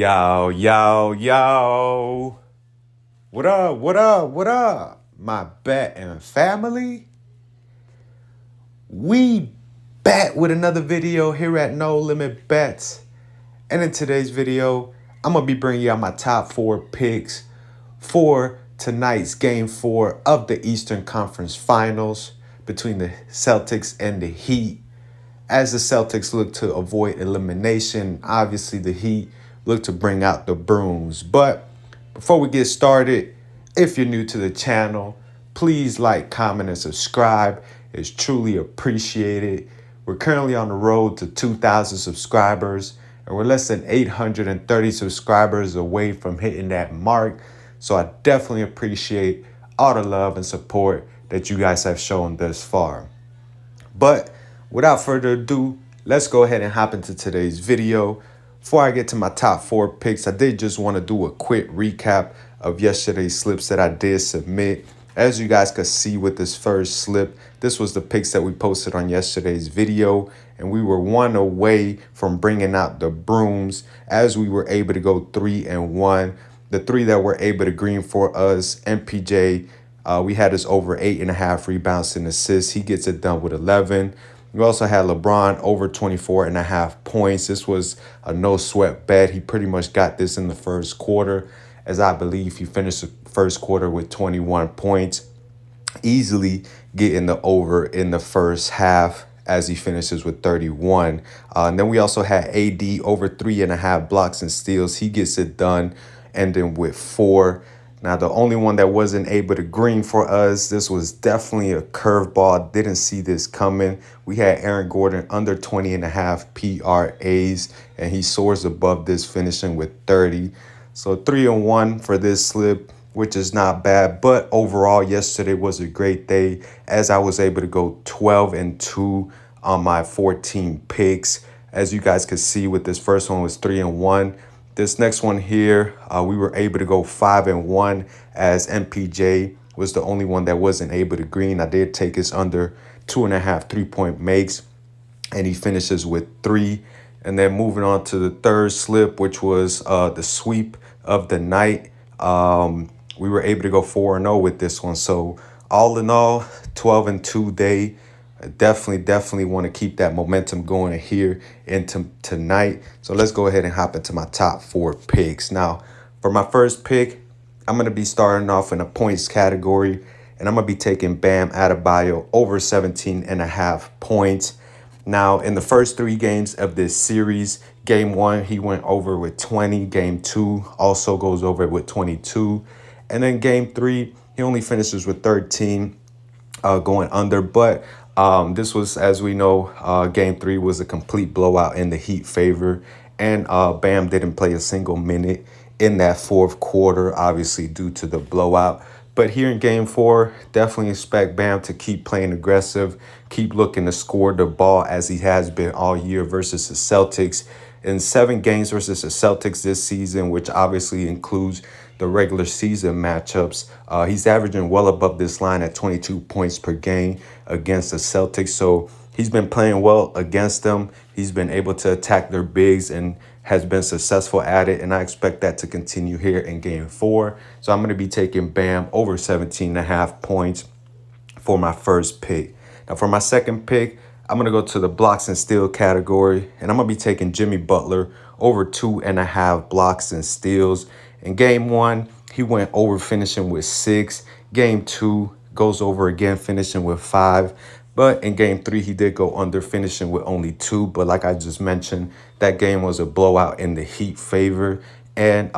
Yo, yo, yo. What up, what up, what up? My bet and family. We back with another video here at No Limit Bets. And in today's video, I'm going to be bringing y'all my top 4 picks for tonight's Game 4 of the Eastern Conference Finals between the Celtics and the Heat. As the Celtics look to avoid elimination, obviously the Heat look to bring out the brooms. But before we get started, if you're new to the channel, please like, comment, and subscribe. It's truly appreciated. We're currently on the road to 2,000 subscribers, and we're less than 830 subscribers away from hitting that mark. So I definitely appreciate all the love and support that you guys have shown thus far. But without further ado, let's go ahead and hop into today's video. Before I get to my top 4 picks, I did just want to do a quick recap of yesterday's slips that I did submit. As you guys could see with this first slip, this was the picks that we posted on yesterday's video, and we were one away from bringing out the brooms as we were able to go 3-1. The 3 that were able to green for us, MPJ, we had us over 8.5 rebounds and assists. He gets it done with 11. We also had LeBron over 24.5 points. This was a no sweat bet. He pretty much got this in the first quarter, as I believe he finished the first quarter with 21 points, easily getting the over in the first half as he finishes with 31. And then we also had AD over 3.5 blocks and steals. He gets it done, ending with 4. Now, the only one that wasn't able to green for us, this was definitely a curveball. Didn't see this coming. We had Aaron Gordon under 20.5 PRAs, and he soars above this, finishing with 30. So 3-1 for this slip, which is not bad. But overall, yesterday was a great day as I was able to go 12-2 on my 14 picks. As you guys could see, with this first one was 3-1. This next one here, we were able to go 5-1 as MPJ was the only one that wasn't able to green. I did take his under 2.5 3-point makes, and he finishes with 3. And then moving on to the third slip, which was the sweep of the night. We were able to go 4-0 with this one. So all in all, 12-2 day. Definitely want to keep that momentum going here into tonight. So let's go ahead and hop into my top 4 picks. Now, for my first pick, I'm going to be starting off in a points category, and I'm going to be taking Bam Adebayo over 17.5 points. Now, in the first 3 games of this series, game 1, he went over with 20. Game 2 also goes over with 22. And then game 3, he only finishes with 13, going under. But this was, as we know, game 3 was a complete blowout in the Heat favor. And Bam didn't play a single minute in that fourth quarter, obviously due to the blowout. But here in game 4, definitely expect Bam to keep playing aggressive, keep looking to score the ball as he has been all year versus the Celtics. In 7 games versus the Celtics this season, which obviously includes the regular season matchups, he's averaging well above this line at 22 points per game against the Celtics. So he's been playing well against them. He's been able to attack their bigs and has been successful at it, and I expect that to continue here in game 4. So I'm going to be taking Bam over 17.5 points for my first pick. Now, for my second pick, I'm going to go to the blocks and steal category, and I'm going to be taking Jimmy Butler over 2.5 blocks and steals. In game 1, he went over, finishing with 6. Game 2 goes over again, finishing with 5. But in game 3, he did go under, finishing with only 2. But like I just mentioned, that game was a blowout in the Heat favor. And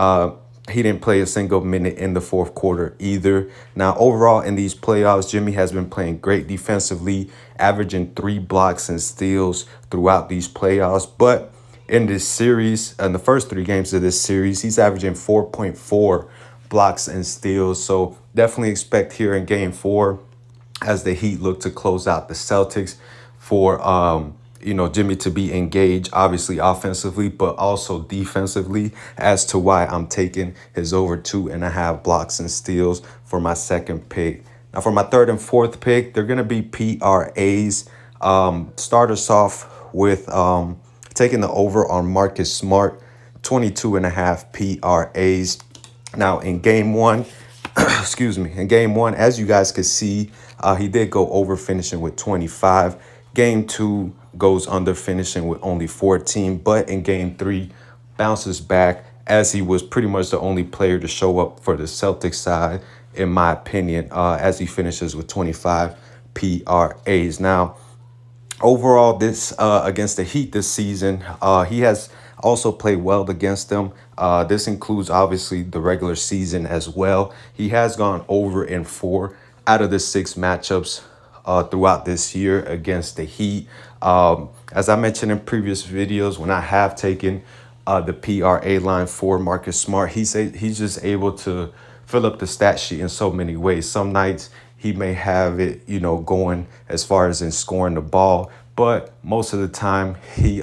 he didn't play a single minute in the fourth quarter either. Now, overall in these playoffs, Jimmy has been playing great defensively, averaging 3 blocks and steals throughout these playoffs. But in this series, in the first 3 games of this series, he's averaging 4.4 blocks and steals. So definitely expect here in game 4, as the Heat look to close out the Celtics, for Jimmy to be engaged, obviously offensively, but also defensively, as to why I'm taking his over 2.5 blocks and steals for my second pick. Now, for my third and fourth pick, they're going to be PRAs. Start us off with taking the over on Marcus Smart, 22.5 PRAs. Now in game one, excuse me, in game one, as you guys could see, he did go over, finishing with 25. Game two goes under, finishing with only 14. But in game three, bounces back, as he was pretty much the only player to show up for the Celtics side, in my opinion, as he finishes with 25 PRAs. Now, overall, this against the Heat this season, he has also played well against them. This includes obviously the regular season as well. He has gone over in 4 out of the 6 matchups throughout this year against the Heat. As I mentioned in previous videos, when I have taken the PRA line for Marcus Smart, he's just able to fill up the stat sheet in so many ways. Some nights he may have it, going as far as in scoring the ball, but most of the time he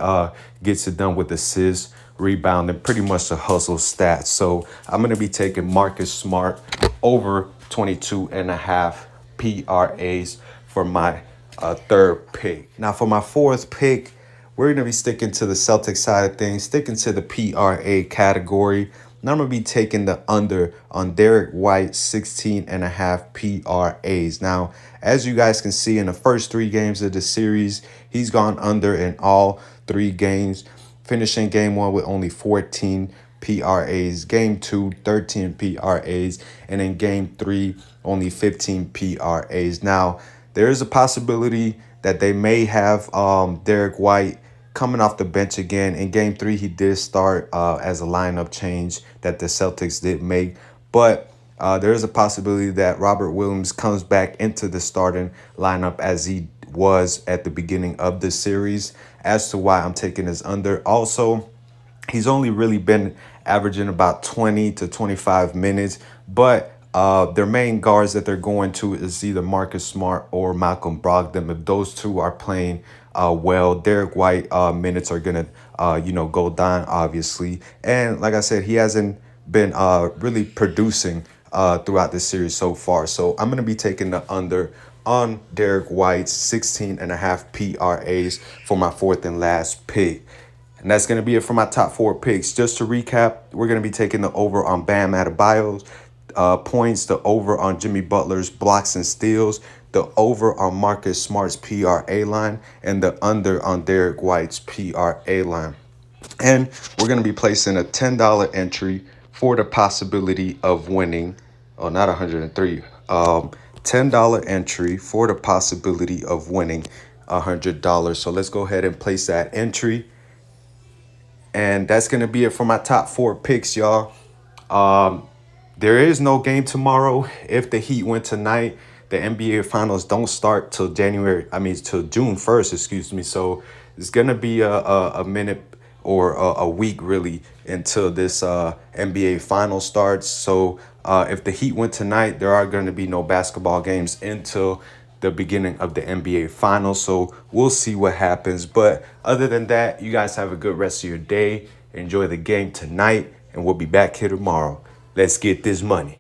gets it done with assists, rebound, and pretty much the hustle stats. So I'm going to be taking Marcus Smart over 22.5 PRAs for my third pick. Now for my fourth pick, we're going to be sticking to the Celtics side of things, sticking to the PRA category. And I'm going to be taking the under on Derek White, 16.5 PRAs. Now, as you guys can see, in the first 3 games of the series, he's gone under in all 3 games, finishing game 1 with only 14 PRAs, game 2, 13 PRAs, and in game 3, only 15 PRAs. Now, there is a possibility that they may have Derek White coming off the bench again. In game 3, he did start as a lineup change that the Celtics did make. But there is a possibility that Robert Williams comes back into the starting lineup as he was at the beginning of the series. As to why I'm taking this under. Also, he's only really been averaging about 20 to 25 minutes. But their main guards that they're going to is either Marcus Smart or Malcolm Brogdon. If those two are playing well, Derek White minutes are going to, go down, obviously. And like I said, he hasn't been really producing throughout this series so far. So I'm going to be taking the under on Derek White's 16.5 PRAs for my fourth and last pick. And that's going to be it for my top 4 picks. Just to recap, we're going to be taking the over on Bam Adebayo's points, the over on Jimmy Butler's blocks and steals, the over on Marcus Smart's PRA line, and the under on Derek White's PRA line. And we're going to be placing a $10 entry for the possibility of winning, not 103, $10 entry for the possibility of winning $100. So let's go ahead and place that entry. And that's going to be it for my top 4 picks, y'all. There is no game tomorrow. If the Heat win tonight, the NBA Finals don't start till June 1st, excuse me. So it's going to be a minute or a week, really, until this NBA Finals starts. So if the Heat win tonight, there are going to be no basketball games until the beginning of the NBA Finals. So we'll see what happens. But other than that, you guys have a good rest of your day. Enjoy the game tonight, and we'll be back here tomorrow. Let's get this money.